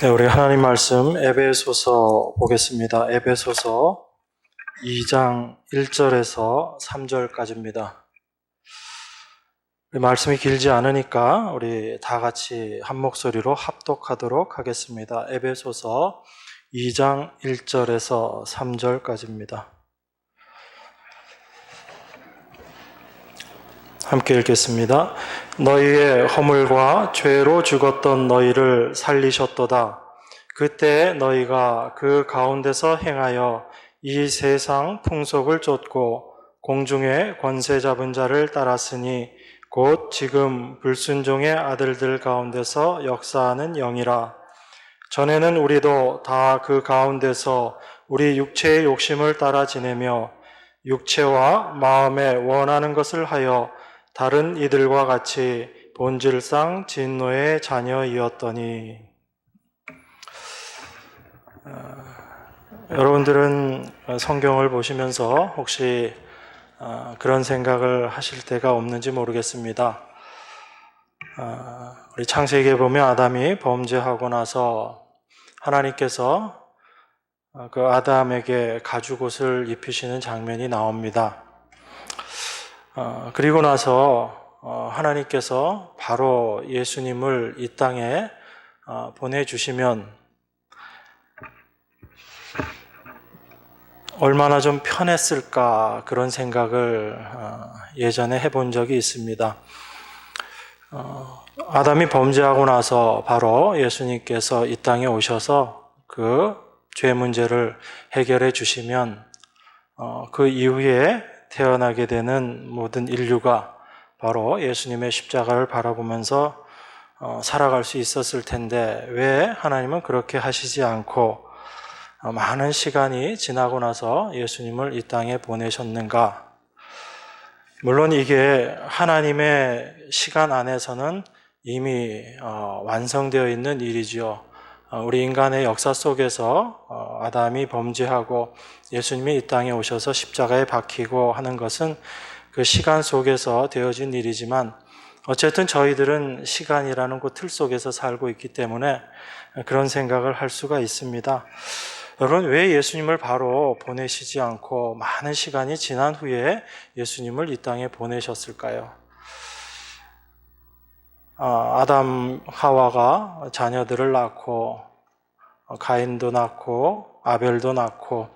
네, 우리 하나님 말씀 에베소서 보겠습니다. 에베소서 2장 1절에서 3절까지입니다. 말씀이 길지 않으니까 우리 다 같이 한 목소리로 합독하도록 하겠습니다. 에베소서 2장 1절에서 3절까지입니다. 함께 읽겠습니다. 너희의 허물과 죄로 죽었던 너희를 살리셨도다. 그때 너희가 그 가운데서 행하여 이 세상 풍속을 쫓고 공중의 권세 잡은 자를 따랐으니 곧 지금 불순종의 아들들 가운데서 역사하는 영이라. 전에는 우리도 다 그 가운데서 우리 육체의 욕심을 따라 지내며 육체와 마음에 원하는 것을 하여 다른 이들과 같이 본질상 진노의 자녀이었더니. 여러분들은 성경을 보시면서 혹시 그런 생각을 하실 때가 없는지 모르겠습니다. 우리 창세기에 보면 아담이 범죄하고 나서 하나님께서 그 아담에게 가죽옷을 입히시는 장면이 나옵니다. 그리고 나서 하나님께서 바로 예수님을 이 땅에 보내주시면 얼마나 좀 편했을까 그런 생각을 예전에 해본 적이 있습니다. 아담이 범죄하고 나서 바로 예수님께서 이 땅에 오셔서 그 죄 문제를 해결해 주시면 그 이후에 태어나게 되는 모든 인류가 바로 예수님의 십자가를 바라보면서 살아갈 수 있었을 텐데 왜 하나님은 그렇게 하시지 않고 많은 시간이 지나고 나서 예수님을 이 땅에 보내셨는가? 물론 이게 하나님의 시간 안에서는 이미 완성되어 있는 일이지요. 우리 인간의 역사 속에서 아담이 범죄하고 예수님이 이 땅에 오셔서 십자가에 박히고 하는 것은 그 시간 속에서 되어진 일이지만 어쨌든 저희들은 시간이라는 그 틀 속에서 살고 있기 때문에 그런 생각을 할 수가 있습니다. 여러분, 왜 예수님을 바로 보내시지 않고 많은 시간이 지난 후에 예수님을 이 땅에 보내셨을까요? 아담, 하와가 자녀들을 낳고 가인도 낳고 아벨도 낳고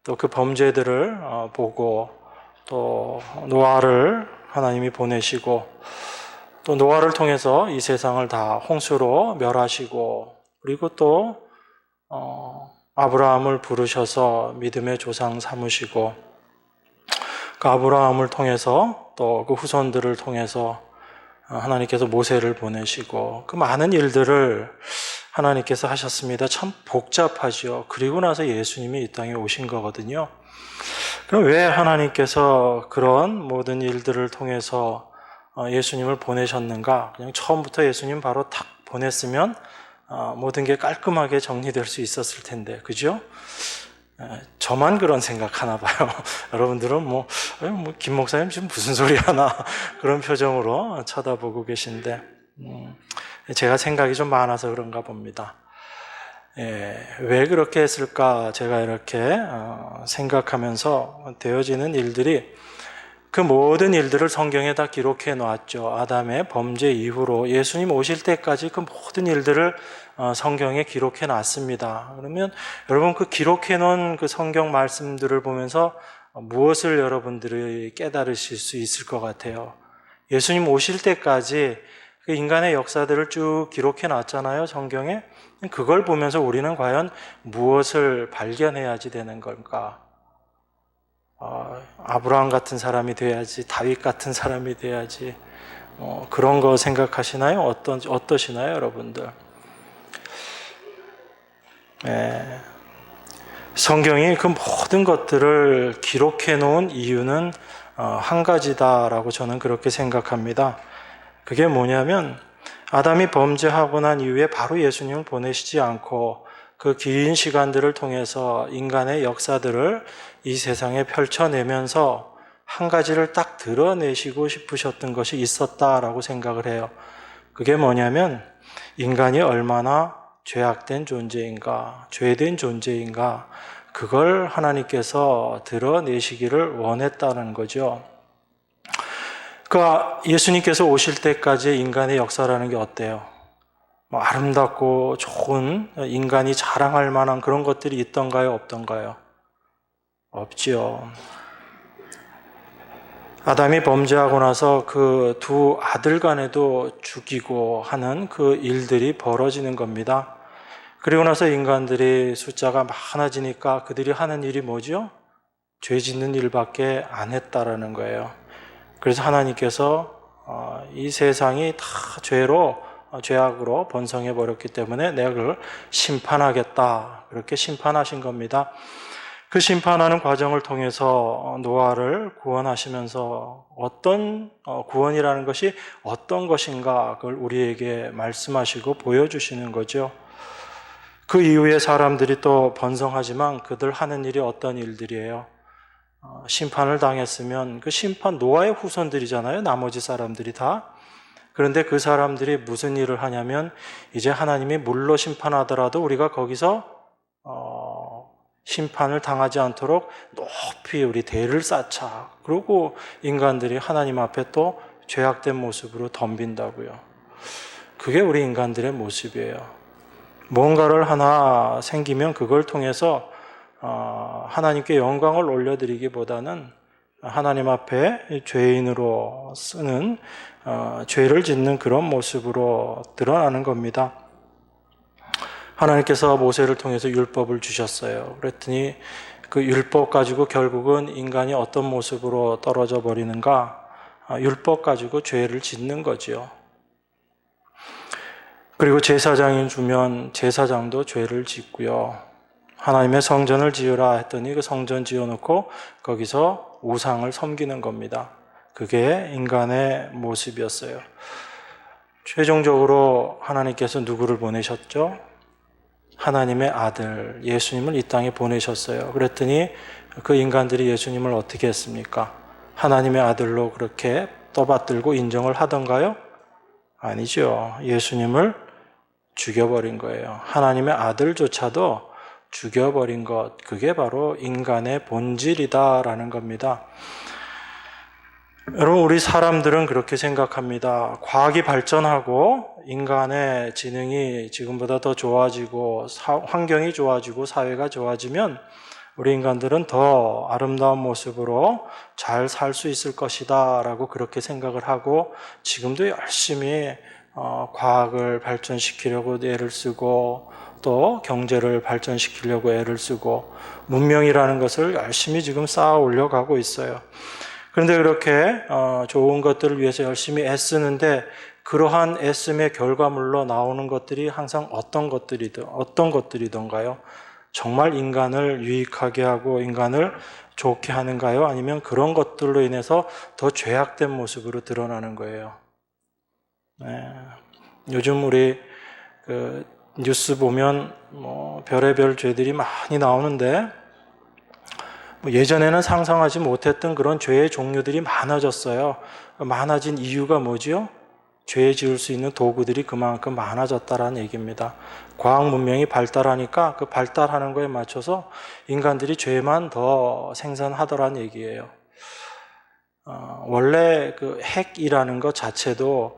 또 그 범죄들을 보고 또 노아를 하나님이 보내시고 또 노아를 통해서 이 세상을 다 홍수로 멸하시고 그리고 또 아브라함을 부르셔서 믿음의 조상 삼으시고 그 아브라함을 통해서 또 그 후손들을 통해서 하나님께서 모세를 보내시고 그 많은 일들을 하나님께서 하셨습니다. 참 복잡하죠. 그리고 나서 예수님이 이 땅에 오신 거거든요. 그럼 왜 하나님께서 그런 모든 일들을 통해서 예수님을 보내셨는가? 그냥 처음부터 예수님 바로 탁 보냈으면 모든 게 깔끔하게 정리될 수 있었을 텐데, 그죠? 저만 그런 생각하나 봐요. 여러분들은 김 목사님 지금 무슨 소리 하나 그런 표정으로 쳐다보고 계신데 제가 생각이 좀 많아서 그런가 봅니다. 왜 그렇게 했을까 제가 이렇게 생각하면서 되어지는 일들이 그 모든 일들을 성경에 다 기록해 놓았죠. 아담의 범죄 이후로 예수님 오실 때까지 그 모든 일들을 성경에 기록해 놨습니다. 그러면 여러분 그 기록해 놓은 그 성경 말씀들을 보면서 무엇을 여러분들이 깨달으실 수 있을 것 같아요? 예수님 오실 때까지 그 인간의 역사들을 쭉 기록해 놨잖아요, 성경에. 그걸 보면서 우리는 과연 무엇을 발견해야지 되는 걸까? 아브라함 같은 사람이 돼야지, 다윗 같은 사람이 돼야지, 그런 거 생각하시나요? 어떠시나요, 여러분들? 성경이 그 모든 것들을 기록해 놓은 이유는 한 가지다라고 저는 그렇게 생각합니다. 그게 뭐냐면 아담이 범죄하고 난 이후에 바로 예수님을 보내시지 않고 그 긴 시간들을 통해서 인간의 역사들을 이 세상에 펼쳐내면서 한 가지를 딱 드러내시고 싶으셨던 것이 있었다라고 생각을 해요. 그게 뭐냐면 인간이 얼마나 죄악된 존재인가, 죄된 존재인가, 그걸 하나님께서 드러내시기를 원했다는 거죠. 그러니까 예수님께서 오실 때까지 인간의 역사라는 게 어때요? 아름답고 좋은 인간이 자랑할 만한 그런 것들이 있던가요? 없던가요? 없지요. 아담이 범죄하고 나서 그 두 아들 간에도 죽이고 하는 그 일들이 벌어지는 겁니다. 그리고 나서 인간들이 숫자가 많아지니까 그들이 하는 일이 뭐죠? 죄 짓는 일밖에 안 했다라는 거예요. 그래서 하나님께서 이 세상이 다 죄악으로 번성해 버렸기 때문에 내가 그걸 심판하겠다, 그렇게 심판하신 겁니다. 그 심판하는 과정을 통해서 노아를 구원하시면서 어떤 구원이라는 것이 어떤 것인가, 그걸 우리에게 말씀하시고 보여주시는 거죠. 그 이후에 사람들이 또 번성하지만 그들 하는 일이 어떤 일들이에요? 심판을 당했으면 그 심판, 노아의 후손들이잖아요, 나머지 사람들이 다. 그런데 그 사람들이 무슨 일을 하냐면, 이제 하나님이 물로 심판하더라도 우리가 거기서 심판을 당하지 않도록 높이 우리 대를 쌓자. 그리고 인간들이 하나님 앞에 또 죄악된 모습으로 덤빈다고요. 그게 우리 인간들의 모습이에요. 뭔가를 하나 생기면 그걸 통해서 하나님께 영광을 올려드리기보다는 하나님 앞에 죄인으로 쓰는 죄를 짓는 그런 모습으로 드러나는 겁니다. 하나님께서 모세를 통해서 율법을 주셨어요. 그랬더니 그 율법 가지고 결국은 인간이 어떤 모습으로 떨어져 버리는가? 율법 가지고 죄를 짓는 거지요. 그리고 제사장이 주면 제사장도 죄를 짓고요. 하나님의 성전을 지으라 했더니 그 성전 지어놓고 거기서 우상을 섬기는 겁니다. 그게 인간의 모습이었어요. 최종적으로 하나님께서 누구를 보내셨죠? 하나님의 아들 예수님을 이 땅에 보내셨어요. 그랬더니 그 인간들이 예수님을 어떻게 했습니까? 하나님의 아들로 그렇게 떠받들고 인정을 하던가요? 아니죠. 예수님을 죽여버린 거예요. 하나님의 아들조차도 죽여버린 것, 그게 바로 인간의 본질이다라는 겁니다. 여러분, 우리 사람들은 그렇게 생각합니다. 과학이 발전하고 인간의 지능이 지금보다 더 좋아지고 환경이 좋아지고 사회가 좋아지면 우리 인간들은 더 아름다운 모습으로 잘 살 수 있을 것이다 라고 그렇게 생각을 하고 지금도 열심히 과학을 발전시키려고 애를 쓰고 또 경제를 발전시키려고 애를 쓰고 문명이라는 것을 열심히 지금 쌓아 올려가고 있어요. 그런데 그렇게 좋은 것들을 위해서 열심히 애쓰는데 그러한 애씀의 결과물로 나오는 것들이 항상 어떤 것들이던가요? 정말 인간을 유익하게 하고 인간을 좋게 하는가요? 아니면 그런 것들로 인해서 더 죄악된 모습으로 드러나는 거예요. 네. 요즘 우리 뉴스 보면 별의별 죄들이 많이 나오는데 예전에는 상상하지 못했던 그런 죄의 종류들이 많아졌어요. 많아진 이유가 뭐지요? 죄 지을 수 있는 도구들이 그만큼 많아졌다라는 얘기입니다. 과학 문명이 발달하니까 그 발달하는 거에 맞춰서 인간들이 죄만 더 생산하더라는 얘기예요. 원래 그 핵이라는 것 자체도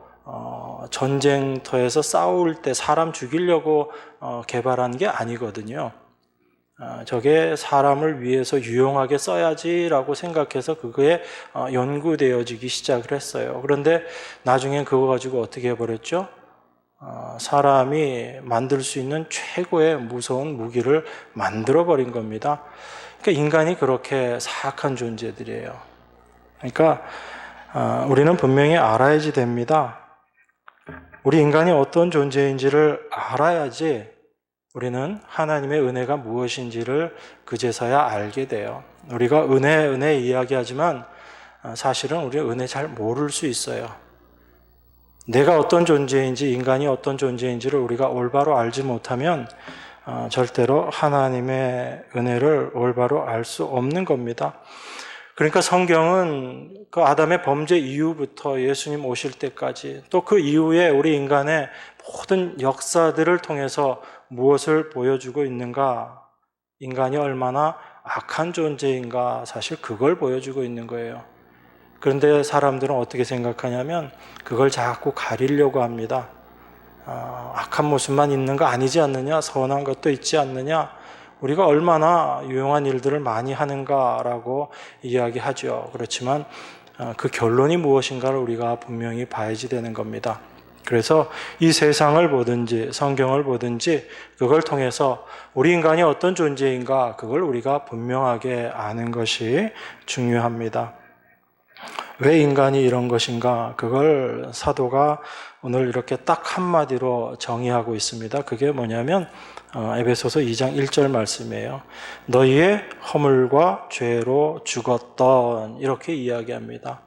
전쟁터에서 싸울 때 사람 죽이려고 개발한 게 아니거든요. 저게 사람을 위해서 유용하게 써야지라고 생각해서 그거에 연구되어지기 시작을 했어요. 그런데 나중엔 그거 가지고 어떻게 해버렸죠? 사람이 만들 수 있는 최고의 무서운 무기를 만들어버린 겁니다. 그러니까 인간이 그렇게 사악한 존재들이에요. 그러니까 우리는 분명히 알아야지 됩니다. 우리 인간이 어떤 존재인지를 알아야지 우리는 하나님의 은혜가 무엇인지를 그제서야 알게 돼요. 우리가 은혜 이야기하지만 사실은 우리 은혜 잘 모를 수 있어요. 내가 어떤 존재인지, 인간이 어떤 존재인지를 우리가 올바로 알지 못하면 절대로 하나님의 은혜를 올바로 알 수 없는 겁니다. 그러니까 성경은 그 아담의 범죄 이후부터 예수님 오실 때까지 또 그 이후에 우리 인간의 모든 역사들을 통해서 무엇을 보여주고 있는가? 인간이 얼마나 악한 존재인가? 사실 그걸 보여주고 있는 거예요. 그런데 사람들은 어떻게 생각하냐면 그걸 자꾸 가리려고 합니다. 악한 모습만 있는 거 아니지 않느냐? 선한 것도 있지 않느냐? 우리가 얼마나 유용한 일들을 많이 하는가라고 이야기하죠. 그렇지만 그 결론이 무엇인가를 우리가 분명히 봐야지 되는 겁니다. 그래서 이 세상을 보든지 성경을 보든지 그걸 통해서 우리 인간이 어떤 존재인가 그걸 우리가 분명하게 아는 것이 중요합니다. 왜 인간이 이런 것인가? 그걸 사도가 오늘 이렇게 딱 한마디로 정의하고 있습니다. 그게 뭐냐면 에베소서 2장 1절 말씀이에요. 너희의 허물과 죄로 죽었던 이렇게 이야기합니다.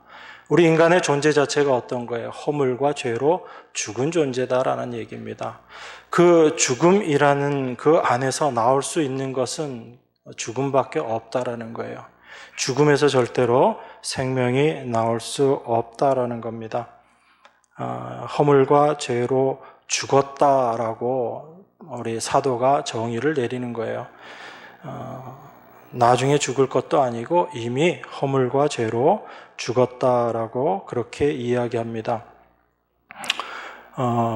우리 인간의 존재 자체가 어떤 거예요? 허물과 죄로 죽은 존재다라는 얘기입니다. 그 죽음이라는 그 안에서 나올 수 있는 것은 죽음밖에 없다라는 거예요. 죽음에서 절대로 생명이 나올 수 없다라는 겁니다. 허물과 죄로 죽었다라고 우리 사도가 정의를 내리는 거예요. 나중에 죽을 것도 아니고 이미 허물과 죄로 죽었다라고 그렇게 이야기합니다.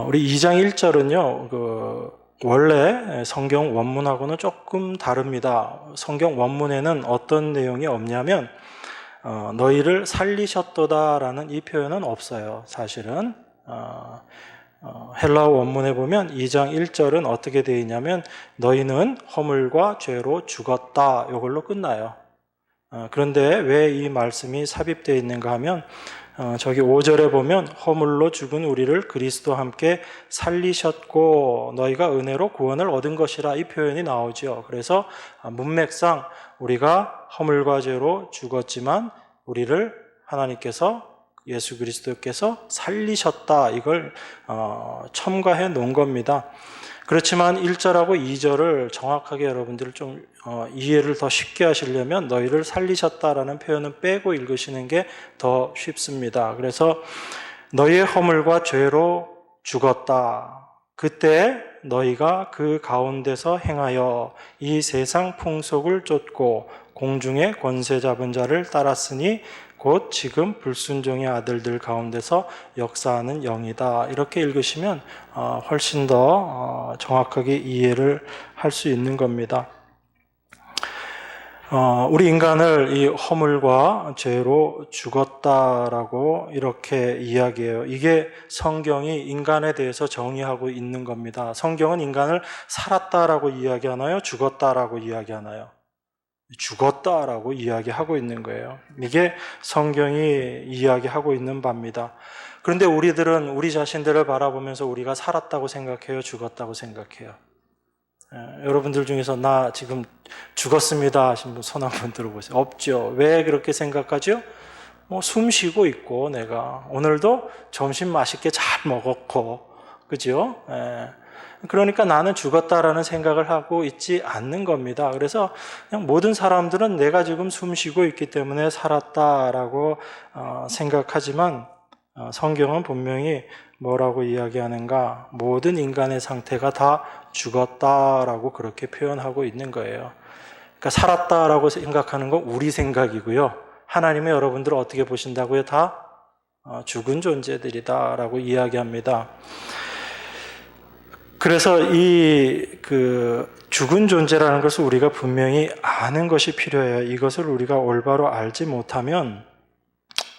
우리 2장 1절은요, 원래 성경 원문하고는 조금 다릅니다. 성경 원문에는 어떤 내용이 없냐면 너희를 살리셨도다라는 이 표현은 없어요. 사실은 헬라어 원문에 보면 2장 1절은 어떻게 되어 있냐면 너희는 허물과 죄로 죽었다 이걸로 끝나요. 그런데 왜 이 말씀이 삽입되어 있는가 하면 저기 5절에 보면 허물로 죽은 우리를 그리스도와 함께 살리셨고 너희가 은혜로 구원을 얻은 것이라 이 표현이 나오죠. 그래서 문맥상 우리가 허물과 죄로 죽었지만 우리를 하나님께서 예수 그리스도께서 살리셨다 이걸 첨가해 놓은 겁니다. 그렇지만 1절하고 2절을 정확하게 여러분들 좀 이해를 더 쉽게 하시려면 너희를 살리셨다라는 표현은 빼고 읽으시는 게 더 쉽습니다. 그래서 너희의 허물과 죄로 죽었다. 그때 너희가 그 가운데서 행하여 이 세상 풍속을 쫓고 공중의 권세 잡은 자를 따랐으니 곧 지금 불순종의 아들들 가운데서 역사하는 영이다. 이렇게 읽으시면 훨씬 더 정확하게 이해를 할 수 있는 겁니다. 우리 인간을 이 허물과 죄로 죽었다라고 이렇게 이야기해요. 이게 성경이 인간에 대해서 정의하고 있는 겁니다. 성경은 인간을 살았다라고 이야기하나요? 죽었다라고 이야기하나요? 죽었다라고 이야기하고 있는 거예요. 이게 성경이 이야기하고 있는 바입니다. 그런데 우리들은 우리 자신들을 바라보면서 우리가 살았다고 생각해요? 죽었다고 생각해요? 여러분들 중에서 나 지금 죽었습니다 하신 분 손 한번 들어보세요. 없죠. 왜 그렇게 생각하죠? 숨 쉬고 있고 내가 오늘도 점심 맛있게 잘 먹었고 그죠? 그러니까 나는 죽었다라는 생각을 하고 있지 않는 겁니다. 그래서 그냥 모든 사람들은 내가 지금 숨 쉬고 있기 때문에 살았다라고 생각하지만 성경은 분명히 뭐라고 이야기하는가? 모든 인간의 상태가 다 죽었다라고 그렇게 표현하고 있는 거예요. 그러니까 살았다라고 생각하는 건 우리 생각이고요. 하나님은 여러분들을 어떻게 보신다고요? 다 죽은 존재들이다라고 이야기합니다. 그래서 이 죽은 존재라는 것을 우리가 분명히 아는 것이 필요해요. 이것을 우리가 올바로 알지 못하면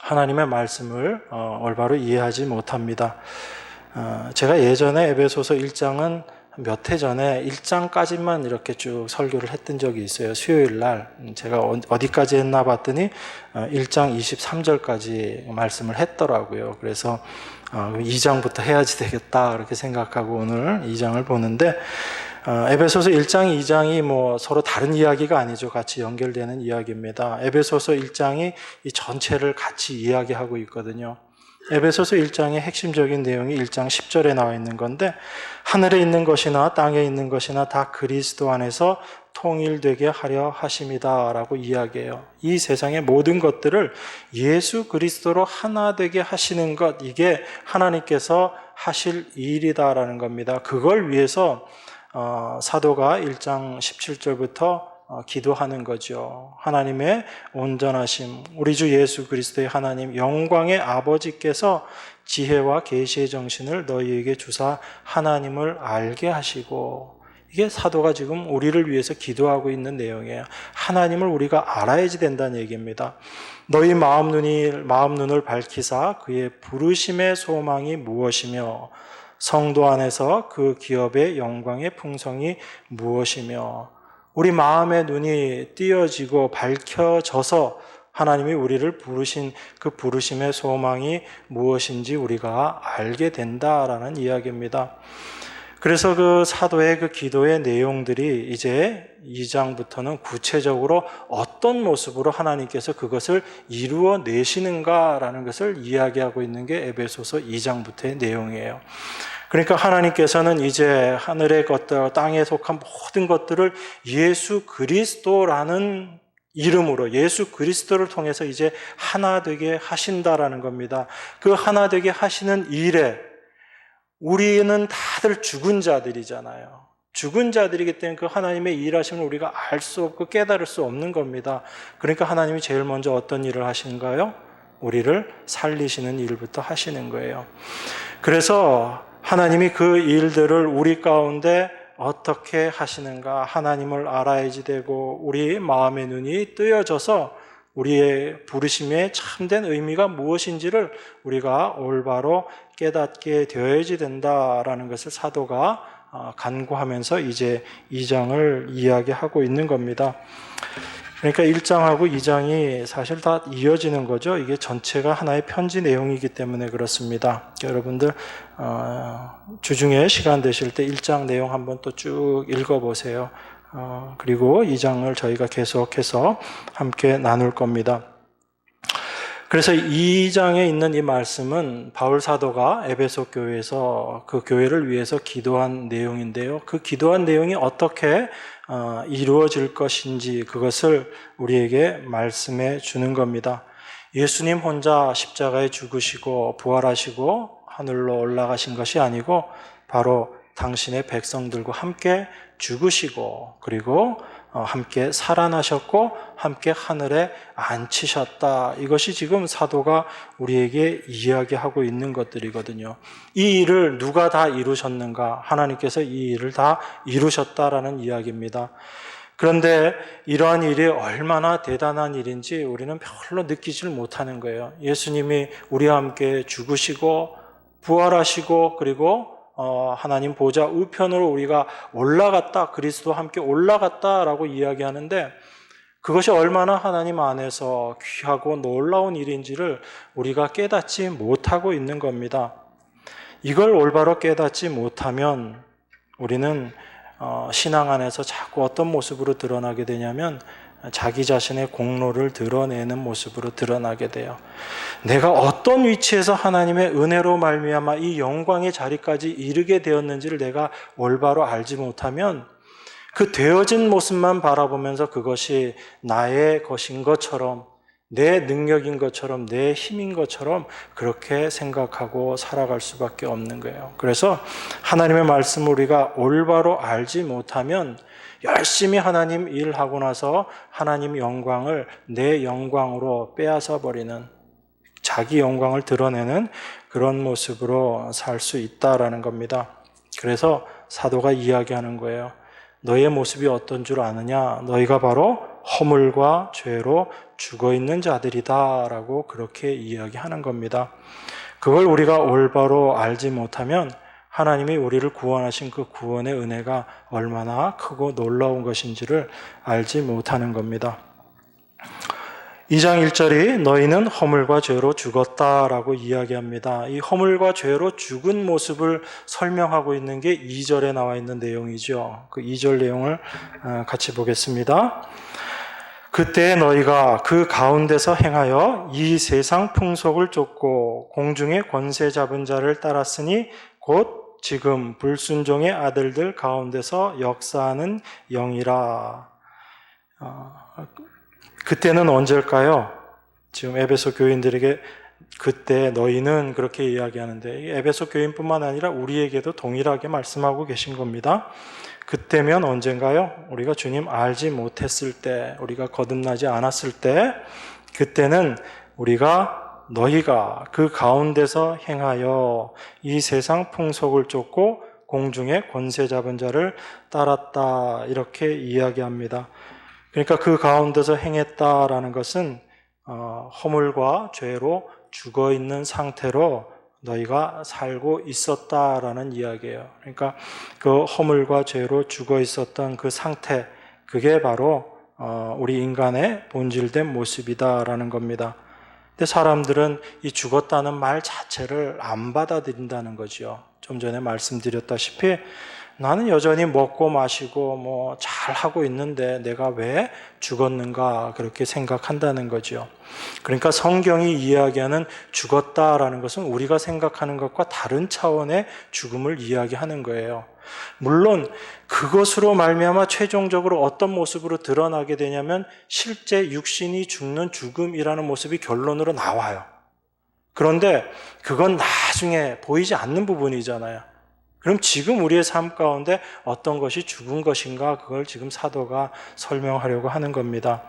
하나님의 말씀을 올바로 이해하지 못합니다. 제가 예전에 에베소서 1장은 몇 해 전에 1장까지만 이렇게 쭉 설교를 했던 적이 있어요. 수요일 날 제가 어디까지 했나 봤더니 1장 23절까지 말씀을 했더라고요. 그래서 2장부터 해야지 되겠다 그렇게 생각하고 오늘 2장을 보는데 에베소서 1장, 2장이 서로 다른 이야기가 아니죠. 같이 연결되는 이야기입니다. 에베소서 1장이 이 전체를 같이 이야기하고 있거든요. 에베소서 1장의 핵심적인 내용이 1장 10절에 나와 있는 건데, 하늘에 있는 것이나 땅에 있는 것이나 다 그리스도 안에서 통일되게 하려 하심이다 라고 이야기해요. 이 세상의 모든 것들을 예수 그리스도로 하나 되게 하시는 것, 이게 하나님께서 하실 일이다라는 겁니다. 그걸 위해서 사도가 1장 17절부터 기도하는 거죠. 하나님의 온전하심, 우리 주 예수 그리스도의 하나님 영광의 아버지께서 지혜와 계시의 정신을 너희에게 주사 하나님을 알게 하시고, 이게 사도가 지금 우리를 위해서 기도하고 있는 내용이에요. 하나님을 우리가 알아야지 된다는 얘기입니다. 너희 마음 눈을 밝히사 그의 부르심의 소망이 무엇이며 성도 안에서 그 기업의 영광의 풍성이 무엇이며, 우리 마음의 눈이 띄어지고 밝혀져서 하나님이 우리를 부르신 그 부르심의 소망이 무엇인지 우리가 알게 된다라는 이야기입니다. 그래서 그 사도의 그 기도의 내용들이 이제 2장부터는 구체적으로 어떤 모습으로 하나님께서 그것을 이루어내시는가라는 것을 이야기하고 있는 게 에베소서 2장부터의 내용이에요. 그러니까 하나님께서는 이제 하늘의 것들, 땅에 속한 모든 것들을 예수 그리스도라는 이름으로, 예수 그리스도를 통해서 이제 하나 되게 하신다라는 겁니다. 그 하나 되게 하시는 일에 우리는 다들 죽은 자들이잖아요. 죽은 자들이기 때문에 그 하나님의 일하심을 우리가 알 수 없고 깨달을 수 없는 겁니다. 그러니까 하나님이 제일 먼저 어떤 일을 하시는가요? 우리를 살리시는 일부터 하시는 거예요. 그래서 하나님이 그 일들을 우리 가운데 어떻게 하시는가, 하나님을 알아야지 되고 우리 마음의 눈이 뜨여져서 우리의 부르심의 참된 의미가 무엇인지를 우리가 올바로 깨닫게 되어야지 된다라는 것을 사도가 간구하면서 이제 2장을 이야기하고 있는 겁니다. 그러니까 1장하고 2장이 사실 다 이어지는 거죠. 이게 전체가 하나의 편지 내용이기 때문에 그렇습니다. 여러분들 주중에 시간 되실 때 1장 내용 한번 또 쭉 읽어보세요. 그리고 2장을 저희가 계속해서 함께 나눌 겁니다. 그래서 2장에 있는 이 말씀은 바울 사도가 에베소 교회에서 그 교회를 위해서 기도한 내용인데요. 그 기도한 내용이 어떻게 이루어질 것인지 그것을 우리에게 말씀해 주는 겁니다. 예수님 혼자 십자가에 죽으시고 부활하시고 하늘로 올라가신 것이 아니고 바로 당신의 백성들과 함께 죽으시고 그리고 함께 살아나셨고 함께 하늘에 앉히셨다. 이것이 지금 사도가 우리에게 이야기하고 있는 것들이거든요. 이 일을 누가 다 이루셨는가? 하나님께서 이 일을 다 이루셨다라는 이야기입니다. 그런데 이러한 일이 얼마나 대단한 일인지 우리는 별로 느끼질 못하는 거예요. 예수님이 우리와 함께 죽으시고 부활하시고 그리고 하나님 보좌 우편으로 우리가 올라갔다, 그리스도와 함께 올라갔다라고 이야기하는데 그것이 얼마나 하나님 안에서 귀하고 놀라운 일인지를 우리가 깨닫지 못하고 있는 겁니다. 이걸 올바로 깨닫지 못하면 우리는 신앙 안에서 자꾸 어떤 모습으로 드러나게 되냐면 자기 자신의 공로를 드러내는 모습으로 드러나게 돼요. 내가 어떤 위치에서 하나님의 은혜로 말미암아 이 영광의 자리까지 이르게 되었는지를 내가 올바로 알지 못하면 그 되어진 모습만 바라보면서 그것이 나의 것인 것처럼, 내 능력인 것처럼, 내 힘인 것처럼 그렇게 생각하고 살아갈 수밖에 없는 거예요. 그래서 하나님의 말씀을 우리가 올바로 알지 못하면 열심히 하나님 일하고 나서 하나님 영광을 내 영광으로 빼앗아 버리는, 자기 영광을 드러내는 그런 모습으로 살 수 있다라는 겁니다. 그래서 사도가 이야기하는 거예요. 너의 모습이 어떤 줄 아느냐? 너희가 바로 허물과 죄로 죽어있는 자들이다 라고 그렇게 이야기하는 겁니다. 그걸 우리가 올바로 알지 못하면 하나님이 우리를 구원하신 그 구원의 은혜가 얼마나 크고 놀라운 것인지를 알지 못하는 겁니다. 2장 1절이 너희는 허물과 죄로 죽었다라고 이야기합니다. 이 허물과 죄로 죽은 모습을 설명하고 있는 게 2절에 나와 있는 내용이죠. 그 2절 내용을 같이 보겠습니다. 그때 너희가 그 가운데서 행하여 이 세상 풍속을 쫓고 공중의 권세 잡은 자를 따랐으니 곧 지금 불순종의 아들들 가운데서 역사하는 영이라. 그때는 언제일까요? 지금 에베소 교인들에게 그때 너희는 그렇게 이야기하는데 에베소 교인뿐만 아니라 우리에게도 동일하게 말씀하고 계신 겁니다. 그때면 언젠가요? 우리가 주님 알지 못했을 때, 우리가 거듭나지 않았을 때, 그때는 너희가 그 가운데서 행하여 이 세상 풍속을 쫓고 공중의 권세 잡은 자를 따랐다, 이렇게 이야기합니다. 그러니까 그 가운데서 행했다라는 것은 허물과 죄로 죽어 있는 상태로 너희가 살고 있었다라는 이야기예요. 그러니까 그 허물과 죄로 죽어 있었던 그 상태, 그게 바로 우리 인간의 본질된 모습이다라는 겁니다. 근데 사람들은 이 죽었다는 말 자체를 안 받아들인다는 거죠. 좀 전에 말씀드렸다시피 나는 여전히 먹고 마시고 잘 하고 있는데 내가 왜 죽었는가 그렇게 생각한다는 거죠. 그러니까 성경이 이야기하는 죽었다라는 것은 우리가 생각하는 것과 다른 차원의 죽음을 이야기하는 거예요. 물론 그것으로 말미암아 최종적으로 어떤 모습으로 드러나게 되냐면 실제 육신이 죽는 죽음이라는 모습이 결론으로 나와요. 그런데 그건 나중에 보이지 않는 부분이잖아요. 그럼 지금 우리의 삶 가운데 어떤 것이 죽은 것인가, 그걸 지금 사도가 설명하려고 하는 겁니다.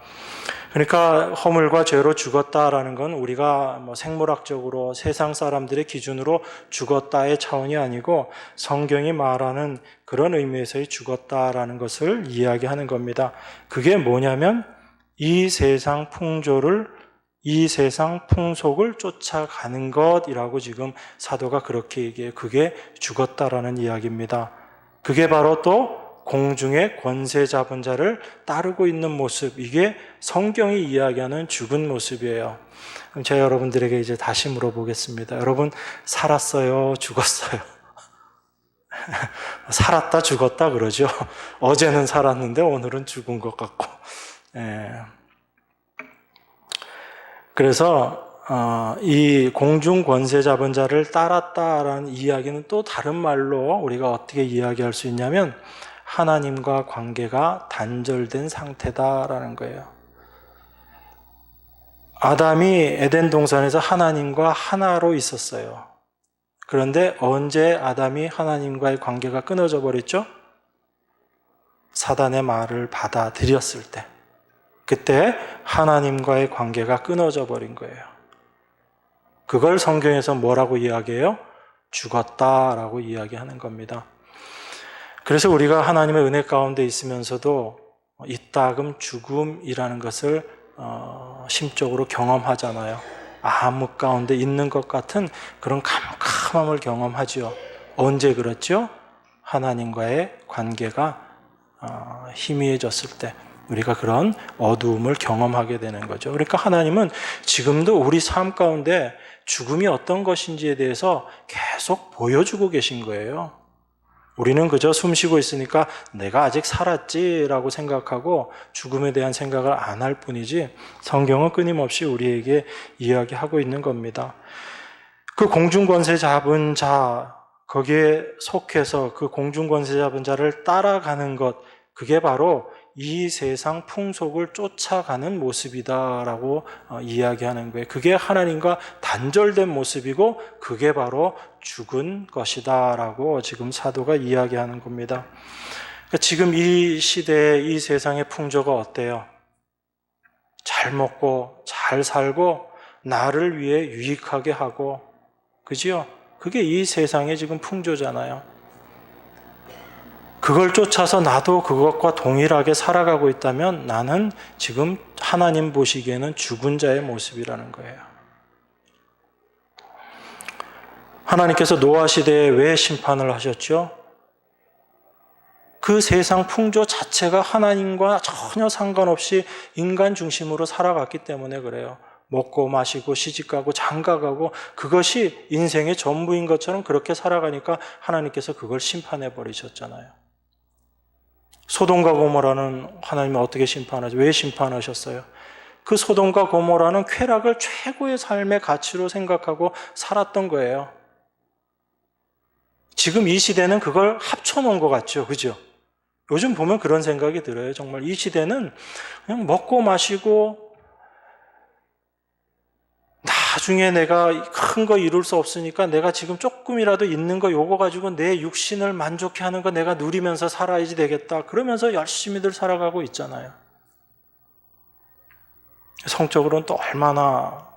그러니까 허물과 죄로 죽었다라는 건 우리가 생물학적으로 세상 사람들의 기준으로 죽었다의 차원이 아니고 성경이 말하는 그런 의미에서의 죽었다라는 것을 이야기하는 겁니다. 그게 뭐냐면 이 세상 풍속을 쫓아가는 것이라고 지금 사도가 그렇게 얘기해요. 그게 죽었다라는 이야기입니다. 그게 바로 또 공중의 권세 잡은 자를 따르고 있는 모습, 이게 성경이 이야기하는 죽은 모습이에요. 그럼 제가 여러분들에게 이제 다시 물어보겠습니다. 여러분 살았어요? 죽었어요? 살았다 죽었다 그러죠. 어제는 살았는데 오늘은 죽은 것 같고. 그래서 이 공중 권세 잡은 자를 따랐다라는 이야기는 또 다른 말로 우리가 어떻게 이야기할 수 있냐면 하나님과 관계가 단절된 상태다라는 거예요. 아담이 에덴 동산에서 하나님과 하나로 있었어요. 그런데 언제 아담이 하나님과의 관계가 끊어져 버렸죠? 사단의 말을 받아들였을 때. 그때 하나님과의 관계가 끊어져 버린 거예요. 그걸 성경에서 뭐라고 이야기해요? 죽었다라고 이야기하는 겁니다. 그래서 우리가 하나님의 은혜 가운데 있으면서도 이따금 죽음이라는 것을 심적으로 경험하잖아요. 암흑 가운데 있는 것 같은 그런 캄캄함을 경험하죠. 언제 그렇죠? 하나님과의 관계가 희미해졌을 때 우리가 그런 어두움을 경험하게 되는 거죠. 그러니까 하나님은 지금도 우리 삶 가운데 죽음이 어떤 것인지에 대해서 계속 보여주고 계신 거예요. 우리는 그저 숨 쉬고 있으니까 내가 아직 살았지라고 생각하고 죽음에 대한 생각을 안 할 뿐이지 성경은 끊임없이 우리에게 이야기하고 있는 겁니다. 그 공중권세 잡은 자, 거기에 속해서 그 공중권세 잡은 자를 따라가는 것, 그게 바로 이 세상 풍속을 쫓아가는 모습이다라고 이야기하는 거예요. 그게 하나님과 단절된 모습이고 그게 바로 죽은 것이다라고 지금 사도가 이야기하는 겁니다. 그러니까 지금 이 시대의 이 세상의 풍조가 어때요? 잘 먹고 잘 살고 나를 위해 유익하게 하고, 그지요? 그게 이 세상의 지금 풍조잖아요. 그걸 쫓아서 나도 그것과 동일하게 살아가고 있다면 나는 지금 하나님 보시기에는 죽은 자의 모습이라는 거예요. 하나님께서 노아 시대에 왜 심판을 하셨죠? 그 세상 풍조 자체가 하나님과 전혀 상관없이 인간 중심으로 살아갔기 때문에 그래요. 먹고 마시고 시집가고 장가가고 그것이 인생의 전부인 것처럼 그렇게 살아가니까 하나님께서 그걸 심판해 버리셨잖아요. 소돔과 고모라는 하나님이 어떻게 심판하죠? 왜 심판하셨어요? 그 소돔과 고모라는 쾌락을 최고의 삶의 가치로 생각하고 살았던 거예요. 지금 이 시대는 그걸 합쳐놓은 것 같죠. 그죠? 요즘 보면 그런 생각이 들어요. 정말 이 시대는 그냥 먹고 마시고 나중에 내가 큰 거 이룰 수 없으니까 내가 지금 조금이라도 있는 거 요거 가지고 내 육신을 만족해 하는 거 내가 누리면서 살아야지 되겠다. 그러면서 열심히들 살아가고 있잖아요. 성적으로는 또 얼마나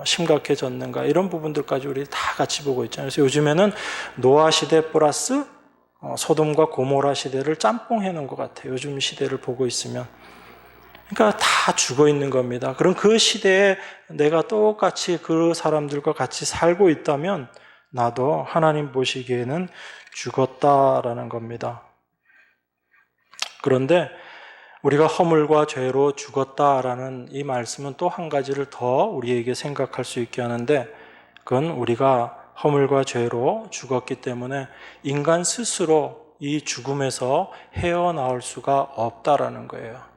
심각해졌는가 이런 부분들까지 우리 다 같이 보고 있잖아요. 그래서 요즘에는 노아 시대 플러스 소돔과 고모라 시대를 짬뽕해 놓은 것 같아요. 요즘 시대를 보고 있으면. 그러니까 다 죽어 있는 겁니다. 그럼 그 시대에 내가 똑같이 그 사람들과 같이 살고 있다면 나도 하나님 보시기에는 죽었다라는 겁니다. 그런데 우리가 허물과 죄로 죽었다라는 이 말씀은 또 한 가지를 더 우리에게 생각할 수 있게 하는데 그건 우리가 허물과 죄로 죽었기 때문에 인간 스스로 이 죽음에서 헤어나올 수가 없다라는 거예요.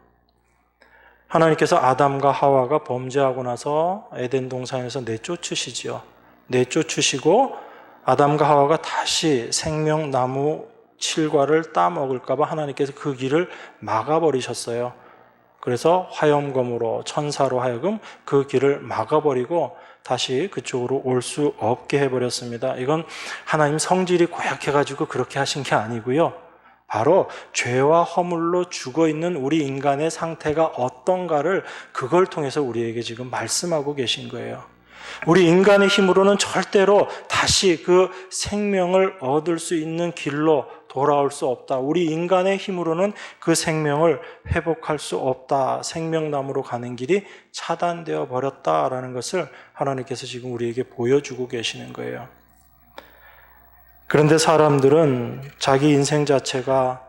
하나님께서 아담과 하와가 범죄하고 나서 에덴 동산에서 내쫓으시지요. 내쫓으시고 아담과 하와가 다시 생명나무 실과를 따먹을까 봐 하나님께서 그 길을 막아버리셨어요. 그래서 화염검으로 천사로 하여금 그 길을 막아버리고 다시 그쪽으로 올 수 없게 해버렸습니다. 이건 하나님 성질이 고약해가지고 그렇게 하신 게 아니고요. 바로 죄와 허물로 죽어있는 우리 인간의 상태가 어떤가를 그걸 통해서 우리에게 지금 말씀하고 계신 거예요. 우리 인간의 힘으로는 절대로 다시 그 생명을 얻을 수 있는 길로 돌아올 수 없다. 우리 인간의 힘으로는 그 생명을 회복할 수 없다. 생명나무로 가는 길이 차단되어 버렸다라는 것을 하나님께서 지금 우리에게 보여주고 계시는 거예요. 그런데 사람들은 자기 인생 자체가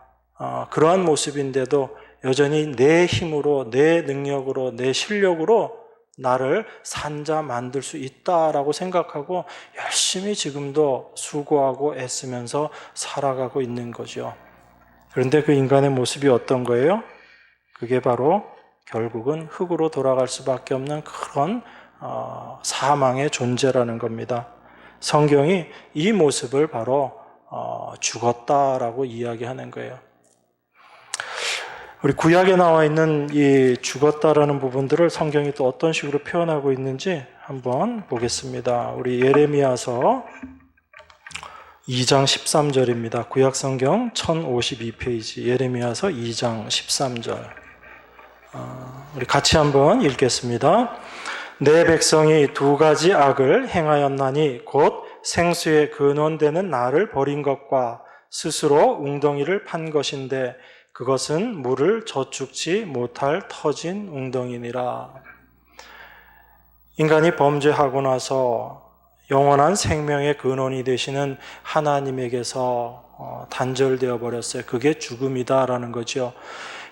그러한 모습인데도 여전히 내 힘으로, 내 능력으로, 내 실력으로 나를 산자 만들 수 있다라고 생각하고 열심히 지금도 수고하고 애쓰면서 살아가고 있는 거죠. 그런데 그 인간의 모습이 어떤 거예요? 그게 바로 결국은 흙으로 돌아갈 수밖에 없는 그런 사망의 존재라는 겁니다. 성경이 이 모습을 바로 죽었다라고 이야기하는 거예요. 우리 구약에 나와 있는 이 죽었다라는 부분들을 성경이 또 어떤 식으로 표현하고 있는지 한번 보겠습니다. 우리 예레미야서 2장 13절입니다. 구약 성경 1052페이지 예레미야서 2장 13절. 우리 같이 한번 읽겠습니다. 내 백성이 두 가지 악을 행하였나니 곧 생수의 근원되는 나를 버린 것과 스스로 웅덩이를 판 것인데 그것은 물을 저축지 못할 터진 웅덩이니라. 인간이 범죄하고 나서 영원한 생명의 근원이 되시는 하나님에게서 단절되어 버렸어요. 그게 죽음이다라는 거죠.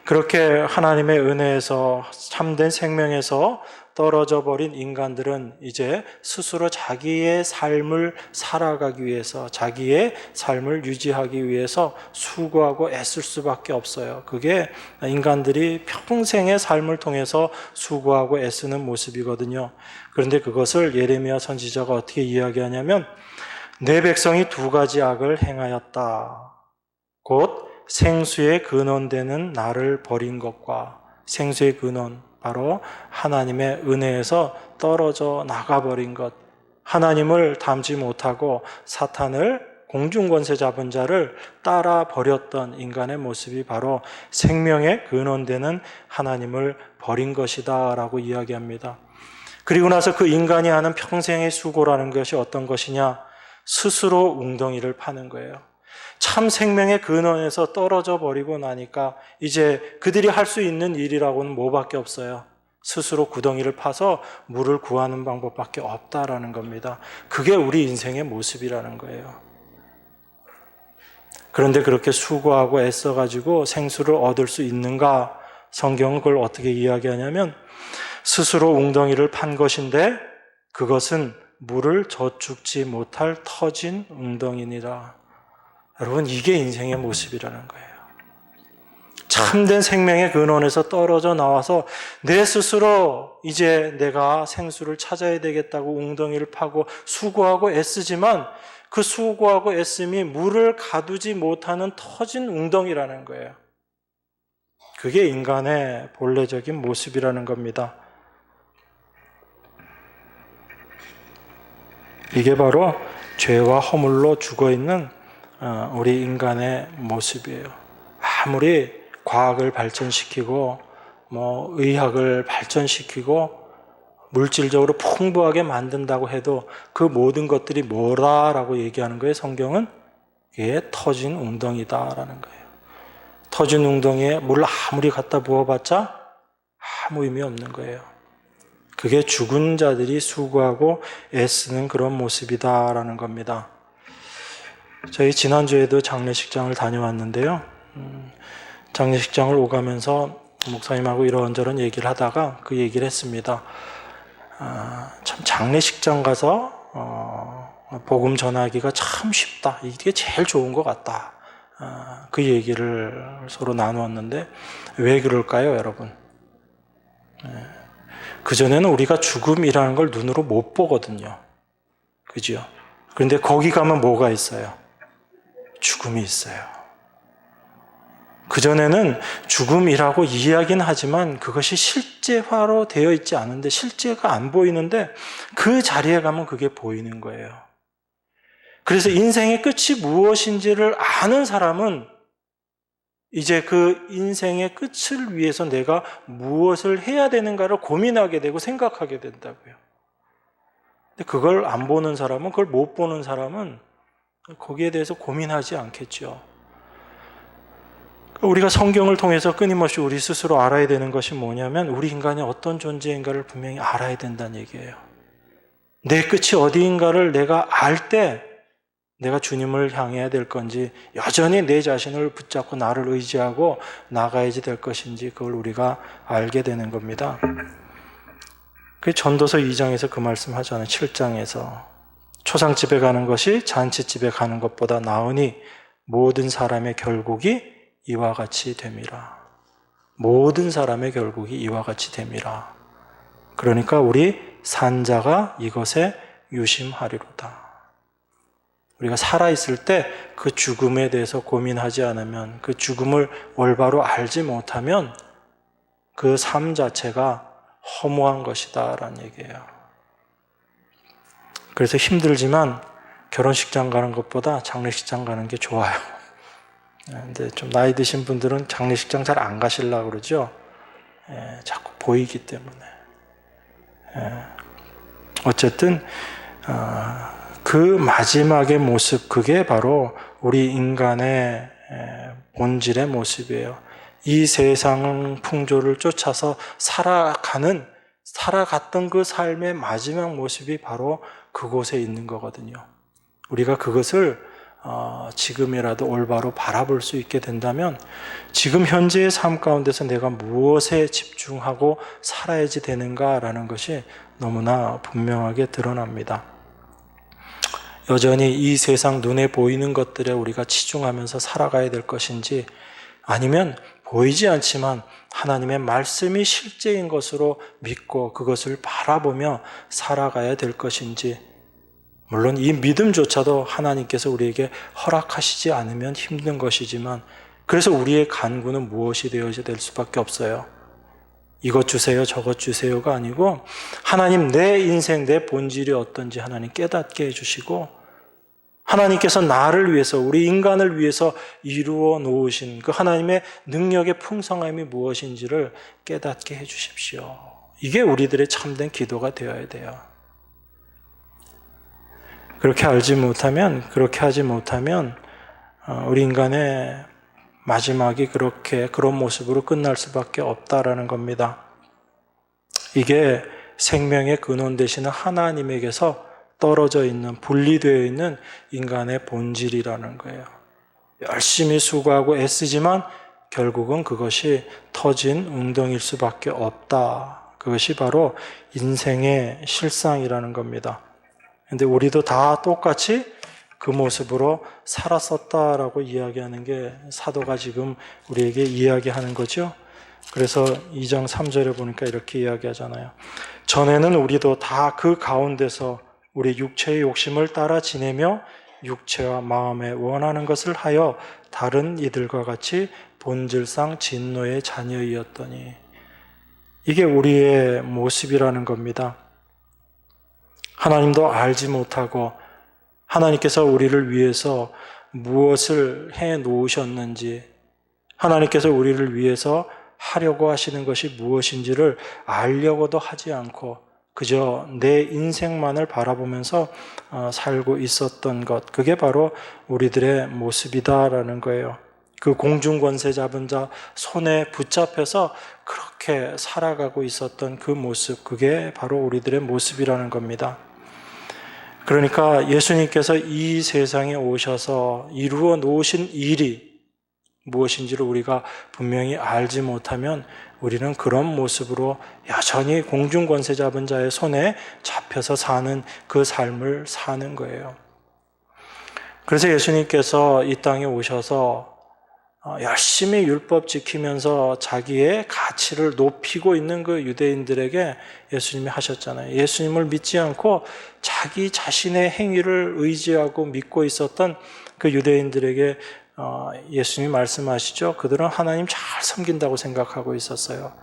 그렇게 하나님의 은혜에서 참된 생명에서 떨어져 버린 인간들은 이제 스스로 자기의 삶을 살아가기 위해서 자기의 삶을 유지하기 위해서 수고하고 애쓸 수밖에 없어요. 그게 인간들이 평생의 삶을 통해서 수고하고 애쓰는 모습이거든요. 그런데 그것을 예레미야 선지자가 어떻게 이야기하냐면 내 백성이 두 가지 악을 행하였다. 곧 생수의 근원되는 나를 버린 것과 생수의 근원 바로 하나님의 은혜에서 떨어져 나가버린 것, 하나님을 닮지 못하고 사탄을 공중권세 잡은 자를 따라 버렸던 인간의 모습이 바로 생명의 근원되는 하나님을 버린 것이다 라고 이야기합니다. 그리고 나서 그 인간이 하는 평생의 수고라는 것이 어떤 것이냐? 스스로 웅덩이를 파는 거예요. 참 생명의 근원에서 떨어져 버리고 나니까 이제 그들이 할 수 있는 일이라고는 뭐밖에 없어요. 스스로 구덩이를 파서 물을 구하는 방법밖에 없다라는 겁니다. 그게 우리 인생의 모습이라는 거예요. 그런데 그렇게 수고하고 애써가지고 생수를 얻을 수 있는가? 성경은 그걸 어떻게 이야기하냐면 스스로 웅덩이를 판 것인데 그것은 물을 저축지 못할 터진 웅덩이니라. 여러분, 이게 인생의 모습이라는 거예요. 참된 생명의 근원에서 떨어져 나와서 내 스스로 이제 내가 생수를 찾아야 되겠다고 웅덩이를 파고 수고하고 애쓰지만 그 수고하고 애씀이 물을 가두지 못하는 터진 웅덩이라는 거예요. 그게 인간의 본래적인 모습이라는 겁니다. 이게 바로 죄와 허물로 죽어있는 우리 인간의 모습이에요. 아무리 과학을 발전시키고 의학을 발전시키고 물질적으로 풍부하게 만든다고 해도 그 모든 것들이 뭐라라고 얘기하는 거예요. 성경은 그게 터진 웅덩이다라는 거예요. 터진 웅덩이에 물을 아무리 갖다 부어봤자 아무 의미 없는 거예요. 그게 죽은 자들이 수고하고 애쓰는 그런 모습이다라는 겁니다. 저희 지난주에도 장례식장을 다녀왔는데요. 장례식장을 오가면서 목사님하고 이런저런 얘기를 하다가 그 얘기를 했습니다. 참 장례식장 가서 복음 전하기가 참 쉽다. 이게 제일 좋은 것 같다. 그 얘기를 서로 나누었는데 왜 그럴까요, 여러분? 그전에는 우리가 죽음이라는 걸 눈으로 못 보거든요. 그죠? 그런데 거기 가면 뭐가 있어요? 죽음이 있어요. 그전에는 죽음이라고 이야기는 하지만 그것이 실제화로 되어 있지 않은데 실제가 안 보이는데 그 자리에 가면 그게 보이는 거예요. 그래서 인생의 끝이 무엇인지를 아는 사람은 이제 그 인생의 끝을 위해서 내가 무엇을 해야 되는가를 고민하게 되고 생각하게 된다고요. 근데 그걸 안 보는 사람은, 그걸 못 보는 사람은 거기에 대해서 고민하지 않겠죠. 우리가 성경을 통해서 끊임없이 우리 스스로 알아야 되는 것이 뭐냐면 우리 인간이 어떤 존재인가를 분명히 알아야 된다는 얘기예요. 내 끝이 어디인가를 내가 알 때 내가 주님을 향해야 될 건지 여전히 내 자신을 붙잡고 나를 의지하고 나가야지 될 것인지 그걸 우리가 알게 되는 겁니다. 그 전도서 2장에서 그 말씀 하잖아요. 7장에서 초상집에 가는 것이 잔치집에 가는 것보다 나으니 모든 사람의 결국이 이와 같이 됨이라. 모든 사람의 결국이 이와 같이 됨이라. 그러니까 우리 산자가 이것에 유심하리로다. 우리가 살아있을 때 그 죽음에 대해서 고민하지 않으면, 그 죽음을 올바로 알지 못하면 그 삶 자체가 허무한 것이다 라는 얘기예요. 그래서 힘들지만 결혼식장 가는 것보다 장례식장 가는 게 좋아요. 근데 좀 나이 드신 분들은 장례식장 잘 안 가시려고 그러죠. 자꾸 보이기 때문에. 어쨌든 그 마지막의 모습, 그게 바로 우리 인간의 본질의 모습이에요. 이 세상 풍조를 쫓아서 살아갔던 그 삶의 마지막 모습이 바로 그곳에 있는 거거든요. 우리가 그것을 지금이라도 올바로 바라볼 수 있게 된다면 지금 현재의 삶 가운데서 내가 무엇에 집중하고 살아야지 되는가라는 것이 너무나 분명하게 드러납니다. 여전히 이 세상 눈에 보이는 것들에 우리가 치중하면서 살아가야 될 것인지 아니면 보이지 않지만 하나님의 말씀이 실제인 것으로 믿고 그것을 바라보며 살아가야 될 것인지, 물론 이 믿음조차도 하나님께서 우리에게 허락하시지 않으면 힘든 것이지만 그래서 우리의 간구는 무엇이 되어야 될 수밖에 없어요. 이것 주세요, 저것 주세요가 아니고 하나님 내 인생, 내 본질이 어떤지 하나님 깨닫게 해주시고 하나님께서 나를 위해서, 우리 인간을 위해서 이루어 놓으신 그 하나님의 능력의 풍성함이 무엇인지를 깨닫게 해주십시오. 이게 우리들의 참된 기도가 되어야 돼요. 그렇게 알지 못하면, 그렇게 하지 못하면 우리 인간의 마지막이 그런 모습으로 끝날 수밖에 없다라는 겁니다. 이게 생명의 근원 되시는 하나님에게서 떨어져 있는, 분리되어 있는 인간의 본질이라는 거예요. 열심히 수고하고 애쓰지만 결국은 그것이 터진 웅덩이일 수밖에 없다. 그것이 바로 인생의 실상이라는 겁니다. 근데 우리도 다 똑같이 그 모습으로 살았었다라고 이야기하는 게 사도가 지금 우리에게 이야기하는 거죠. 그래서 2장 3절에 보니까 이렇게 이야기하잖아요. 전에는 우리도 다 그 가운데서 우리 육체의 욕심을 따라 지내며 육체와 마음에 원하는 것을 하여 다른 이들과 같이 본질상 진노의 자녀이었더니, 이게 우리의 모습이라는 겁니다. 하나님도 알지 못하고 하나님께서 우리를 위해서 무엇을 해 놓으셨는지, 하나님께서 우리를 위해서 하려고 하시는 것이 무엇인지를 알려고도 하지 않고 그저 내 인생만을 바라보면서 살고 있었던 것, 그게 바로 우리들의 모습이다라는 거예요. 그 공중권세 잡은 자 손에 붙잡혀서 그렇게 살아가고 있었던 그 모습, 그게 바로 우리들의 모습이라는 겁니다. 그러니까 예수님께서 이 세상에 오셔서 이루어 놓으신 일이 무엇인지를 우리가 분명히 알지 못하면 우리는 그런 모습으로 여전히 공중권세 잡은 자의 손에 잡혀서 사는 그 삶을 사는 거예요. 그래서 예수님께서 이 땅에 오셔서 열심히 율법 지키면서 자기의 가치를 높이고 있는 그 유대인들에게 예수님이 하셨잖아요. 예수님을 믿지 않고 자기 자신의 행위를 의지하고 믿고 있었던 그 유대인들에게 예수님이 말씀하시죠. 그들은 하나님 잘 섬긴다고 생각하고 있었어요.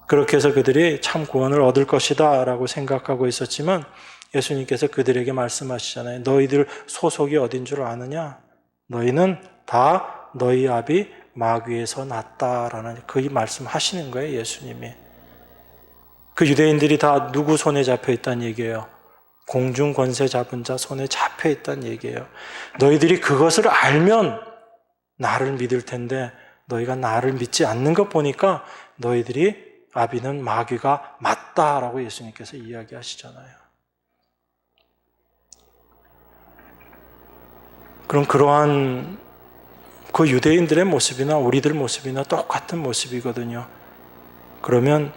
그렇게 해서 그들이 참 구원을 얻을 것이다 라고 생각하고 있었지만 예수님께서 그들에게 말씀하시잖아요. 너희들 소속이 어딘 줄 아느냐? 너희는 다 너희 아비 마귀에서 났다라는 그 말씀하시는 거예요. 예수님이. 그 유대인들이 다 누구 손에 잡혀 있다는 얘기예요? 공중 권세 잡은 자 손에 잡혀 있다는 얘기예요. 너희들이 그것을 알면 나를 믿을 텐데 너희가 나를 믿지 않는 것 보니까 너희들이 아비는 마귀가 맞다라고 예수님께서 이야기하시잖아요. 그럼 그러한 그 유대인들의 모습이나 우리들 모습이나 똑같은 모습이거든요. 그러면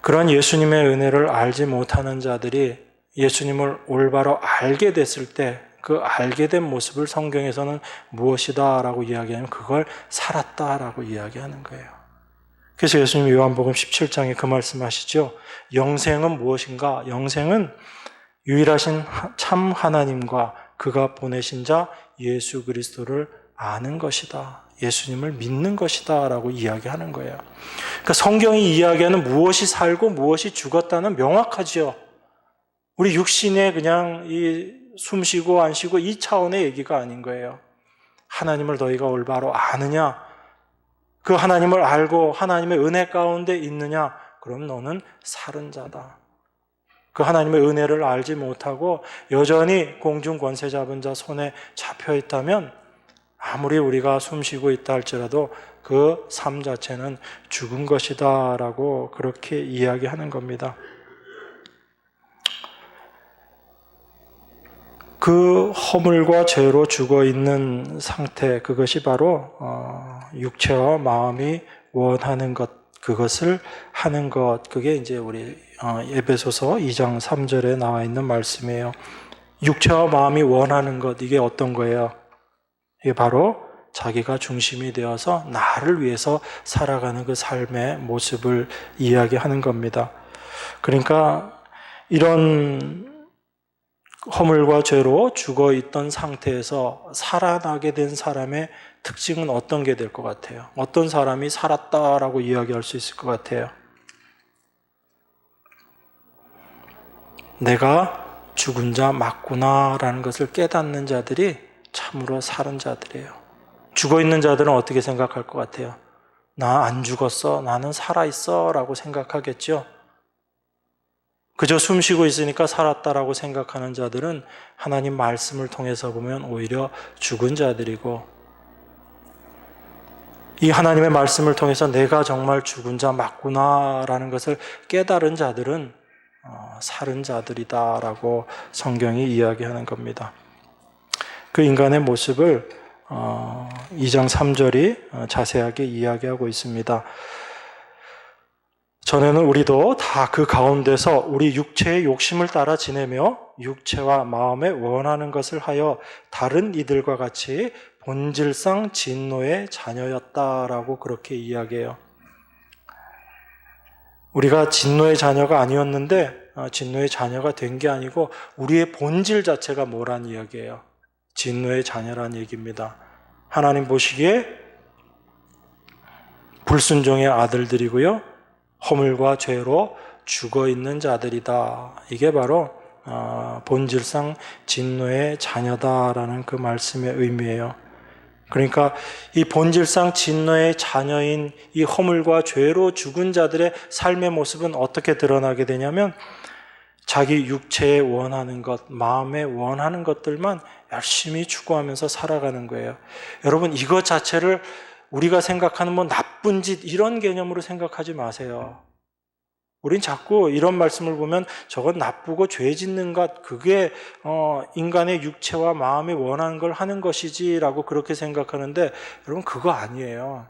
그런 예수님의 은혜를 알지 못하는 자들이 예수님을 올바로 알게 됐을 때 그 알게 된 모습을 성경에서는 무엇이다 라고 이야기하면 그걸 살았다라고 이야기하는 거예요. 그래서 예수님이 요한복음 17장에 그 말씀하시죠. 영생은 무엇인가? 영생은 유일하신 참 하나님과 그가 보내신 자 예수 그리스도를 아는 것이다. 예수님을 믿는 것이다 라고 이야기하는 거예요. 그러니까 성경이 이야기하는 무엇이 살고 무엇이 죽었다는 명확하지요. 우리 육신에 그냥 이 숨쉬고 안 쉬고 이 차원의 얘기가 아닌 거예요. 하나님을 너희가 올바로 아느냐? 그 하나님을 알고 하나님의 은혜 가운데 있느냐? 그럼 너는 살은 자다. 그 하나님의 은혜를 알지 못하고 여전히 공중 권세 잡은 자 손에 잡혀 있다면 아무리 우리가 숨쉬고 있다 할지라도 그 삶 자체는 죽은 것이다 라고 그렇게 이야기하는 겁니다. 그 허물과 죄로 죽어있는 상태, 그것이 바로 육체와 마음이 원하는 것, 그것을 하는 것, 그게 이제 우리 에베소서 2장 3절에 나와 있는 말씀이에요. 육체와 마음이 원하는 것, 이게 어떤 거예요? 이게 바로 자기가 중심이 되어서 나를 위해서 살아가는 그 삶의 모습을 이야기하는 겁니다. 그러니까 이런 허물과 죄로 죽어있던 상태에서 살아나게 된 사람의 특징은 어떤 게 될 것 같아요? 어떤 사람이 살았다라고 이야기할 수 있을 것 같아요? 내가 죽은 자 맞구나라는 것을 깨닫는 자들이 참으로 살은 자들이에요. 죽어있는 자들은 어떻게 생각할 것 같아요? 나 안 죽었어, 나는 살아있어 라고 생각하겠죠? 그저 숨 쉬고 있으니까 살았다라고 생각하는 자들은 하나님 말씀을 통해서 보면 오히려 죽은 자들이고, 이 하나님의 말씀을 통해서 내가 정말 죽은 자 맞구나라는 것을 깨달은 자들은 살은 자들이다라고 성경이 이야기하는 겁니다. 그 인간의 모습을 2장 3절이 자세하게 이야기하고 있습니다. 전에는 우리도 다 그 가운데서 우리 육체의 욕심을 따라 지내며 육체와 마음에 원하는 것을 하여 다른 이들과 같이 본질상 진노의 자녀였다라고 그렇게 이야기해요. 우리가 진노의 자녀가 아니었는데 진노의 자녀가 된 게 아니고 우리의 본질 자체가 뭐란 이야기예요? 진노의 자녀란 얘기입니다. 하나님 보시기에 불순종의 아들들이고요. 허물과 죄로 죽어있는 자들이다. 이게 바로 본질상 진노의 자녀다라는 그 말씀의 의미예요. 그러니까 이 본질상 진노의 자녀인 이 허물과 죄로 죽은 자들의 삶의 모습은 어떻게 드러나게 되냐면 자기 육체에 원하는 것, 마음에 원하는 것들만 열심히 추구하면서 살아가는 거예요. 여러분, 이것 자체를 우리가 생각하는 뭐 나쁜 짓 이런 개념으로 생각하지 마세요. 우린 자꾸 이런 말씀을 보면 저건 나쁘고 죄 짓는 것, 그게 인간의 육체와 마음이 원하는 걸 하는 것이지라고 그렇게 생각하는데 여러분 그거 아니에요.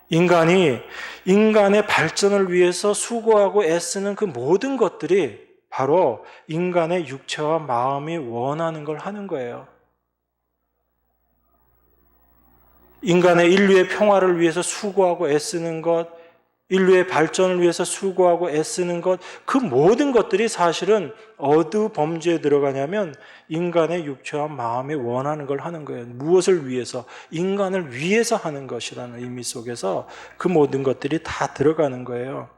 인간이 인간의 발전을 위해서 수고하고 애쓰는 그 모든 것들이 바로 인간의 육체와 마음이 원하는 걸 하는 거예요. 인간의 인류의 평화를 위해서 수고하고 애쓰는 것, 인류의 발전을 위해서 수고하고 애쓰는 것, 그 모든 것들이 사실은 어느 범주에 들어가냐면 인간의 육체와 마음이 원하는 걸 하는 거예요. 무엇을 위해서? 인간을 위해서 하는 것이라는 의미 속에서 그 모든 것들이 다 들어가는 거예요.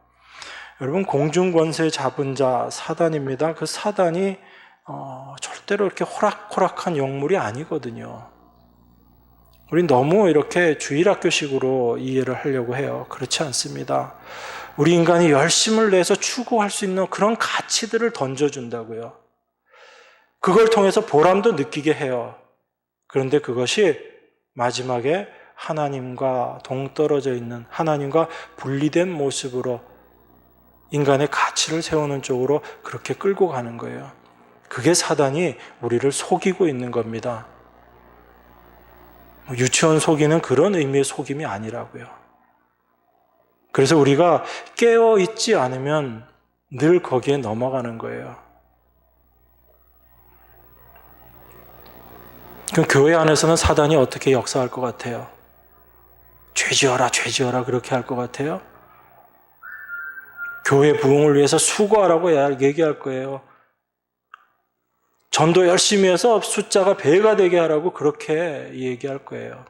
여러분, 공중권세 잡은 자 사단입니다. 그 사단이 절대로 이렇게 호락호락한 영물이 아니거든요. 우린 너무 이렇게 주일학교식으로 이해를 하려고 해요. 그렇지 않습니다. 우리 인간이 열심을 내서 추구할 수 있는 그런 가치들을 던져준다고요. 그걸 통해서 보람도 느끼게 해요. 그런데 그것이 마지막에 하나님과 동떨어져 있는, 하나님과 분리된 모습으로 인간의 가치를 세우는 쪽으로 그렇게 끌고 가는 거예요. 그게 사단이 우리를 속이고 있는 겁니다. 유치원 속이는 그런 의미의 속임이 아니라고요. 그래서 우리가 깨어 있지 않으면 늘 거기에 넘어가는 거예요. 그럼 교회 안에서는 사단이 어떻게 역사할 것 같아요? 죄지어라, 죄지어라 그렇게 할 것 같아요? 교회 부흥을 위해서 수고하라고 얘기할 거예요. 전도 열심히 해서 숫자가 배가 되게 하라고 그렇게 얘기할 거예요.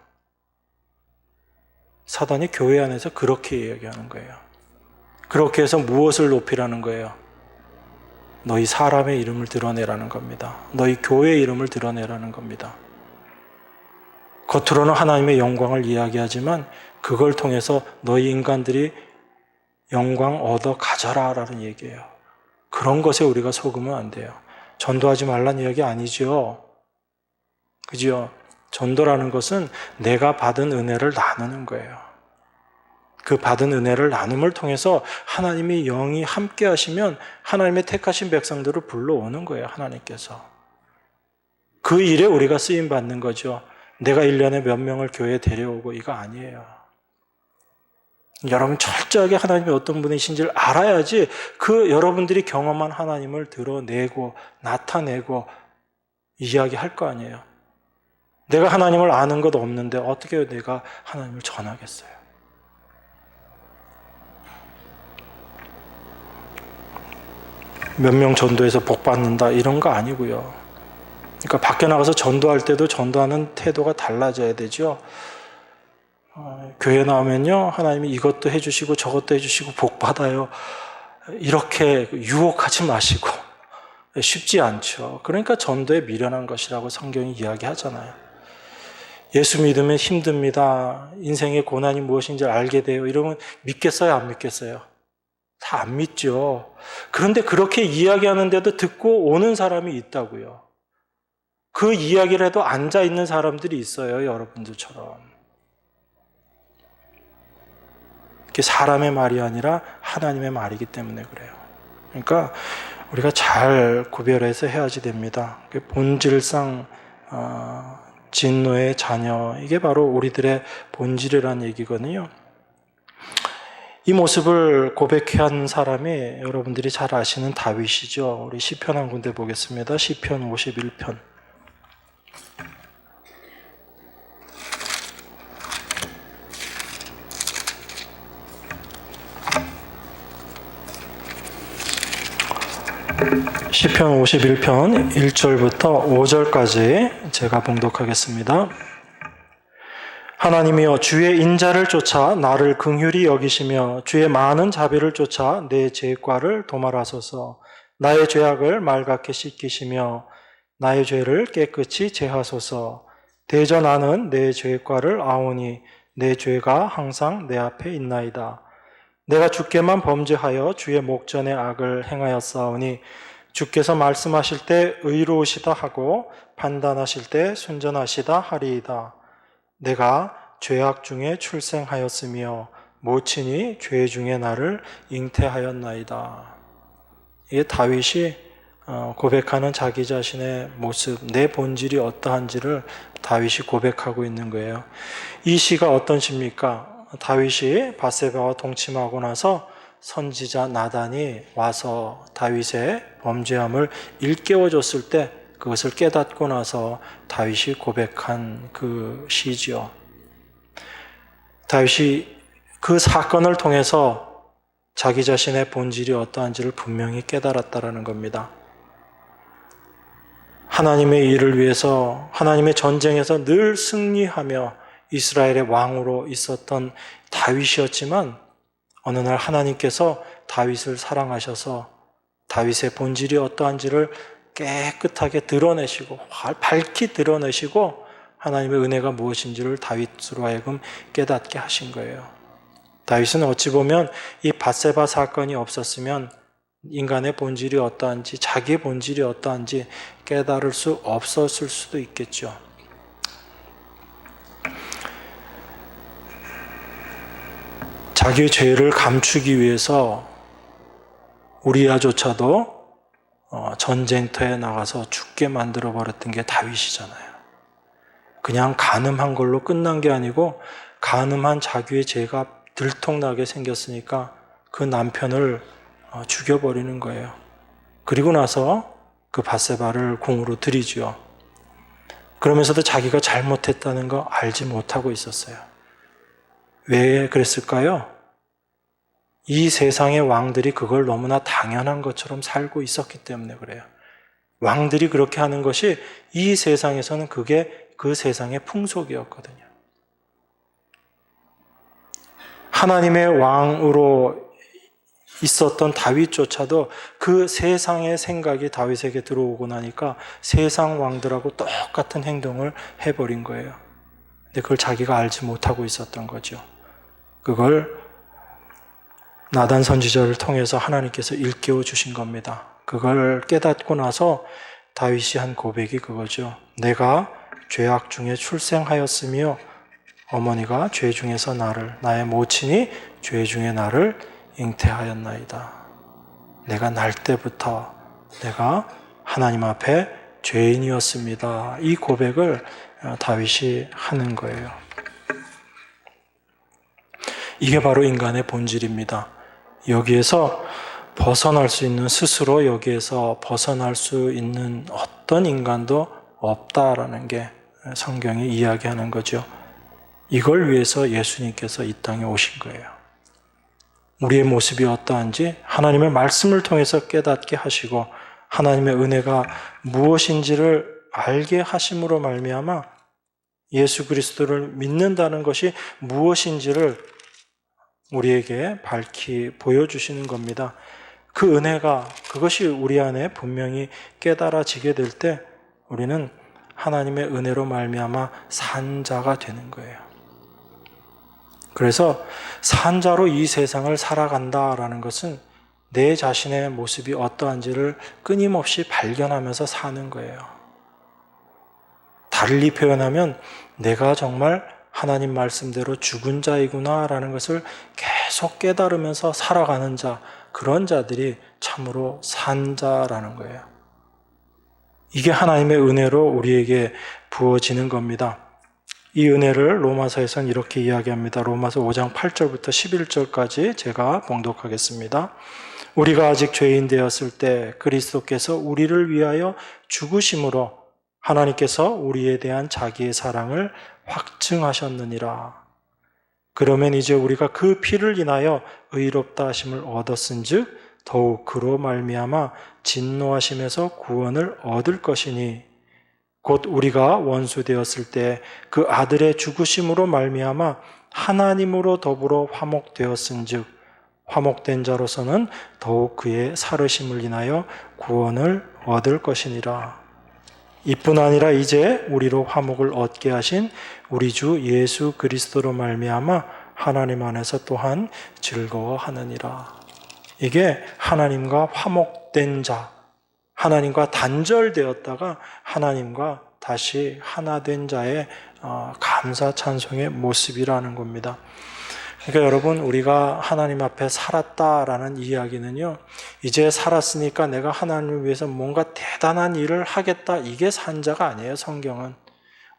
사단이 교회 안에서 그렇게 얘기하는 거예요. 그렇게 해서 무엇을 높이라는 거예요? 너희 사람의 이름을 드러내라는 겁니다. 너희 교회의 이름을 드러내라는 겁니다. 겉으로는 하나님의 영광을 이야기하지만 그걸 통해서 너희 인간들이 영광 얻어 가져라라는 얘기예요. 그런 것에 우리가 속으면 안 돼요. 전도하지 말라는 이야기 아니죠. 그죠? 전도라는 것은 내가 받은 은혜를 나누는 거예요. 그 받은 은혜를 나눔을 통해서 하나님이 영이 함께 하시면 하나님의 택하신 백성들을 불러오는 거예요. 하나님께서. 그 일에 우리가 쓰임 받는 거죠. 내가 1년에 몇 명을 교회에 데려오고 이거 아니에요. 여러분 철저하게 하나님이 어떤 분이신지를 알아야지 그 여러분들이 경험한 하나님을 드러내고 나타내고 이야기할 거 아니에요. 내가 하나님을 아는 것 없는데 어떻게 내가 하나님을 전하겠어요? 몇 명 전도해서 복 받는다 이런 거 아니고요. 그러니까 밖에 나가서 전도할 때도 전도하는 태도가 달라져야 되죠. 교회 나오면요 하나님이 이것도 해주시고 저것도 해주시고 복 받아요 이렇게 유혹하지 마시고 쉽지 않죠. 그러니까 전도에 미련한 것이라고 성경이 이야기하잖아요. 예수 믿으면 힘듭니다. 인생의 고난이 무엇인지 알게 돼요. 이러면 믿겠어요 안 믿겠어요? 다 안 믿죠. 그런데 그렇게 이야기하는데도 듣고 오는 사람이 있다고요. 그 이야기를 해도 앉아있는 사람들이 있어요. 여러분들처럼. 그게 사람의 말이 아니라 하나님의 말이기 때문에 그래요. 그러니까 우리가 잘 구별해서 해야지 됩니다. 본질상 진노의 자녀, 이게 바로 우리들의 본질이라는 얘기거든요. 이 모습을 고백한 사람이 여러분들이 잘 아시는 다윗이죠. 우리 시편 한 군데 보겠습니다. 시편 51편. 시편 51편 1절부터 5절까지 제가 봉독하겠습니다. 하나님이여, 주의 인자를 쫓아 나를 긍휼히 여기시며 주의 많은 자비를 쫓아 내 죄과를 도말하소서. 나의 죄악을 말갛게 씻기시며 나의 죄를 깨끗이 제하소서. 대저 나는 내 죄과를 아오니 내 죄가 항상 내 앞에 있나이다. 내가 주께만 범죄하여 주의 목전에 악을 행하였사오니 주께서 말씀하실 때 의로우시다 하고 판단하실 때 순전하시다 하리이다. 내가 죄악 중에 출생하였으며 모친이 죄 중에 나를 잉태하였나이다. 이게 다윗이 고백하는 자기 자신의 모습, 내 본질이 어떠한지를 다윗이 고백하고 있는 거예요. 이 시가 어떤 시입니까? 다윗이 밧세바와 동침하고 나서 선지자 나단이 와서 다윗의 범죄함을 일깨워줬을 때 그것을 깨닫고 나서 다윗이 고백한 그 시죠. 다윗이 그 사건을 통해서 자기 자신의 본질이 어떠한지를 분명히 깨달았다는 겁니다. 하나님의 일을 위해서, 하나님의 전쟁에서 늘 승리하며 이스라엘의 왕으로 있었던 다윗이었지만 어느 날 하나님께서 다윗을 사랑하셔서 다윗의 본질이 어떠한지를 깨끗하게 드러내시고 밝히 드러내시고 하나님의 은혜가 무엇인지를 다윗으로 하여금 깨닫게 하신 거예요. 다윗은 어찌 보면 이 밧세바 사건이 없었으면 인간의 본질이 어떠한지, 자기의 본질이 어떠한지 깨달을 수 없었을 수도 있겠죠. 자기의 죄를 감추기 위해서 우리아조차도 전쟁터에 나가서 죽게 만들어버렸던 게 다윗이잖아요. 그냥 간음한 걸로 끝난 게 아니고 간음한 자기의 죄가 들통나게 생겼으니까 그 남편을 죽여버리는 거예요. 그리고 나서 그 밧세바를 궁으로 들이지요. 그러면서도 자기가 잘못했다는 거 알지 못하고 있었어요. 왜 그랬을까요? 이 세상의 왕들이 그걸 너무나 당연한 것처럼 살고 있었기 때문에 그래요. 왕들이 그렇게 하는 것이 이 세상에서는 그게 그 세상의 풍속이었거든요. 하나님의 왕으로 있었던 다윗조차도 그 세상의 생각이 다윗에게 들어오고 나니까 세상 왕들하고 똑같은 행동을 해버린 거예요. 근데 그걸 자기가 알지 못하고 있었던 거죠. 그걸 나단 선지자를 통해서 하나님께서 일깨워 주신 겁니다. 그걸 깨닫고 나서 다윗이 한 고백이 그거죠. 내가 죄악 중에 출생하였으며 어머니가 죄 중에서 나의 모친이 죄 중에 나를 잉태하였나이다. 내가 날 때부터 내가 하나님 앞에 죄인이었습니다. 이 고백을 다윗이 하는 거예요. 이게 바로 인간의 본질입니다. 여기에서 벗어날 수 있는, 스스로 여기에서 벗어날 수 있는 어떤 인간도 없다라는 게 성경이 이야기하는 거죠. 이걸 위해서 예수님께서 이 땅에 오신 거예요. 우리의 모습이 어떠한지 하나님의 말씀을 통해서 깨닫게 하시고 하나님의 은혜가 무엇인지를 알게 하심으로 말미암아 예수 그리스도를 믿는다는 것이 무엇인지를 우리에게 밝히 보여주시는 겁니다. 그 은혜가, 그것이 우리 안에 분명히 깨달아지게 될 때 우리는 하나님의 은혜로 말미암아 산 자가 되는 거예요. 그래서 산 자로 이 세상을 살아간다라는 것은 내 자신의 모습이 어떠한지를 끊임없이 발견하면서 사는 거예요. 달리 표현하면 내가 정말 하나님 말씀대로 죽은 자이구나라는 것을 계속 깨달으면서 살아가는 자, 그런 자들이 참으로 산 자라는 거예요. 이게 하나님의 은혜로 우리에게 부어지는 겁니다. 이 은혜를 로마서에서는 이렇게 이야기합니다. 로마서 5장 8절부터 11절까지 제가 봉독하겠습니다. 우리가 아직 죄인 되었을 때 그리스도께서 우리를 위하여 죽으심으로 하나님께서 우리에 대한 자기의 사랑을 확증하셨느니라. 그러면 이제 우리가 그 피를 인하여 의롭다 하심을 얻었은즉 더욱 그로 말미암아 진노하심에서 구원을 얻을 것이니 곧 우리가 원수 되었을 때 그 아들의 죽으심으로 말미암아 하나님으로 더불어 화목되었은즉 화목된 자로서는 더욱 그의 살으심을 인하여 구원을 얻을 것이니라. 이뿐 아니라 이제 우리로 화목을 얻게 하신 우리 주 예수 그리스도로 말미암아 하나님 안에서 또한 즐거워하느니라. 이게 하나님과 화목된 자, 하나님과 단절되었다가 하나님과 다시 하나 된 자의 감사 찬송의 모습이라는 겁니다. 그러니까 여러분, 우리가 하나님 앞에 살았다라는 이야기는요, 이제 살았으니까 내가 하나님을 위해서 뭔가 대단한 일을 하겠다, 이게 산자가 아니에요. 성경은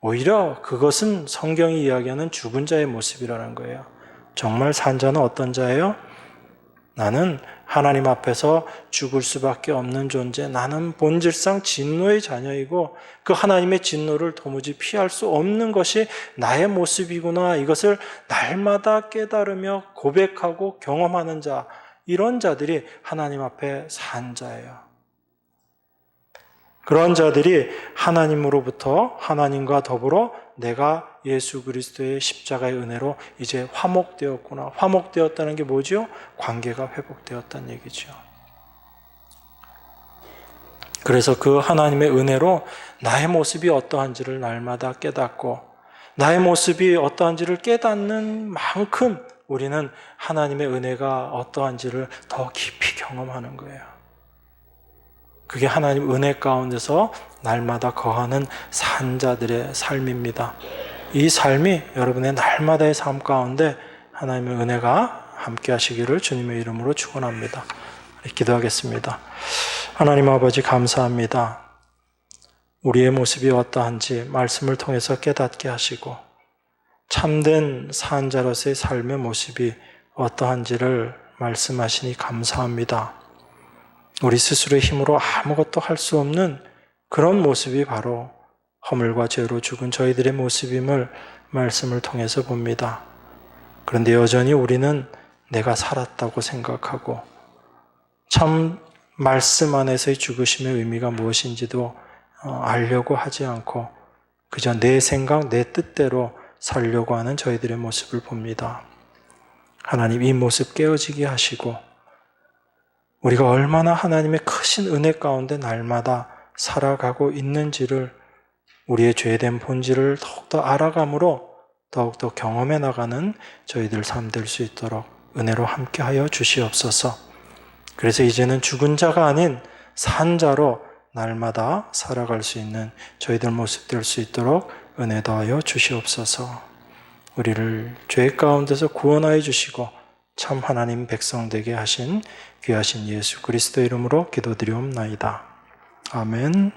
오히려 그것은 성경이 이야기하는 죽은 자의 모습이라는 거예요. 정말 산자는 어떤 자예요? 나는 하나님 앞에서 죽을 수밖에 없는 존재, 나는 본질상 진노의 자녀이고 그 하나님의 진노를 도무지 피할 수 없는 것이 나의 모습이구나, 이것을 날마다 깨달으며 고백하고 경험하는 자, 이런 자들이 하나님 앞에 산 자예요. 그런 자들이 하나님으로부터 하나님과 더불어 내가 예수 그리스도의 십자가의 은혜로 이제 화목되었구나. 화목되었다는 게 뭐죠? 관계가 회복되었다는 얘기죠. 그래서 그 하나님의 은혜로 나의 모습이 어떠한지를 날마다 깨닫고 나의 모습이 어떠한지를 깨닫는 만큼 우리는 하나님의 은혜가 어떠한지를 더 깊이 경험하는 거예요. 그게 하나님 은혜 가운데서 날마다 거하는 산자들의 삶입니다. 이 삶이 여러분의 날마다의 삶 가운데 하나님의 은혜가 함께 하시기를 주님의 이름으로 축원합니다. 기도하겠습니다. 하나님 아버지, 감사합니다. 우리의 모습이 어떠한지 말씀을 통해서 깨닫게 하시고 참된 산자로서의 삶의 모습이 어떠한지를 말씀하시니 감사합니다. 우리 스스로의 힘으로 아무것도 할 수 없는 그런 모습이 바로 허물과 죄로 죽은 저희들의 모습임을 말씀을 통해서 봅니다. 그런데 여전히 우리는 내가 살았다고 생각하고 참 말씀 안에서의 죽으심의 의미가 무엇인지도 알려고 하지 않고 그저 내 생각, 내 뜻대로 살려고 하는 저희들의 모습을 봅니다. 하나님, 이 모습 깨어지게 하시고 우리가 얼마나 하나님의 크신 은혜 가운데 날마다 살아가고 있는지를, 우리의 죄된 본질을 더욱더 알아감으로 더욱더 경험해 나가는 저희들 삶 될 수 있도록 은혜로 함께하여 주시옵소서. 그래서 이제는 죽은 자가 아닌 산 자로 날마다 살아갈 수 있는 저희들 모습 될 수 있도록 은혜 더하여 주시옵소서. 우리를 죄 가운데서 구원하여 주시고 참 하나님 백성 되게 하신 귀하신 예수 그리스도 이름으로 기도드리옵나이다. 아멘.